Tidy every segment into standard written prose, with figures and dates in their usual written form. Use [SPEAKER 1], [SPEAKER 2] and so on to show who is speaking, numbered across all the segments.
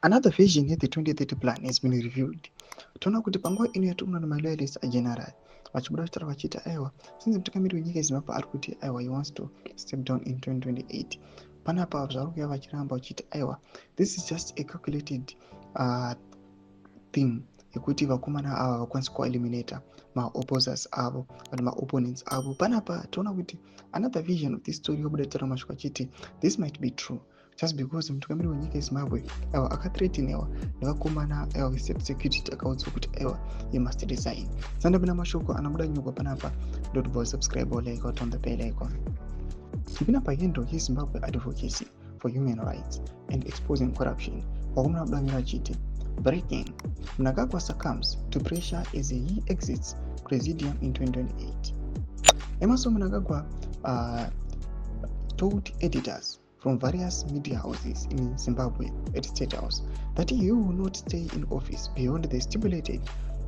[SPEAKER 1] Another vision the 2030 plan has been reviewed. Toona kuti panguva ino yatinoona maloyalists agenerali vachibuda kutaura vachiti aiwa since mutungamiri wenyika yeZimbabwe ari kuti aiwa he wants to step down in 2028. Panapa zvari kuuya vachiramba vachiti aiwa this is just a calculated thing yekuti vakomana ava vakwanisa kueliminata maopposers avo kana maopponents avo. Panapa toona kuti another vision of this story yobuda taura mashuka achiti this might be true just because mutungamiri wenyika yeZimbabwe aiwa akathreateniwa nevakomana aiwa vestate security akaudzwa kuti aiwa you must resign. Sandapinda mashoko anabuda nyogwa panapa. Don't forget to subscribe or like or turn the bell icon. Keeping up agenda of Zimbabwe advocacy for human rights and exposing corruption. Wakomana kudamira achiti breaking, Mnangagwa succumbs to pressure as he exits presidium in 2028. Emmerson Mnangagwa told editors from various media houses in Zimbabwe at State House that he will not stay in office beyond the stipulated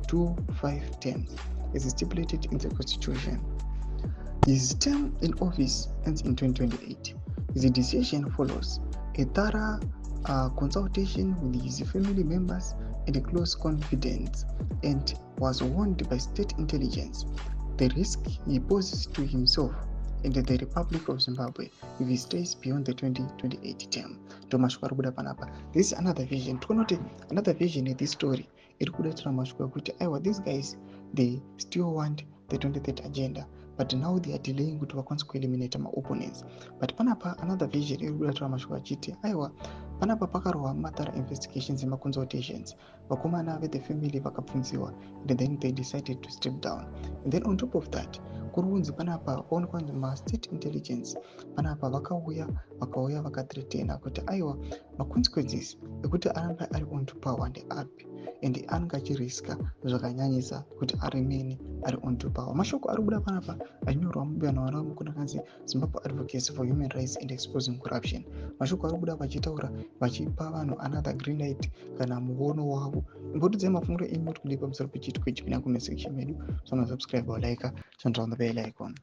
[SPEAKER 1] 2-5 terms as stipulated in the constitution. His term in office ends in 2028. His decision follows a thorough consultation with his family members and close confidants, and was warned by state intelligence the risk he poses to himself and the Republic of Zimbabwe if he stays beyond the 2028 term. This is another vision. Another vision in this story. These guys, they still want the 23rd agenda, but now they are delaying to eliminate my opponents. But panapa another vision panapa pakarohwa mathara investigations and consultations. Vakomana with the family vakabvunziwa, and then they decided to step down. And then on top of that, kurunzi panapa onekwa ma state intelligence panapa vakauya vakathreatena kuti aiwa consequences ekuti aramba ari on to power ndeapi and anenge achiriska zvakanyanyisa kuti aremeni ari on to power. Mashoko ari kubuda panapa anyorwa mubanhara mukunakanzi Zimbabwe Advocacy for Human Rights and Exposing Corruption. Mashoko ari kubuda vachitaura vachipa vanhu another green light kana muono wavo. Imbotudzai mafunguro enyu kuti kudii pamusoro pechitiko ichi kunyanya kunesection medu. So subscribe or like, turn on the bell icon.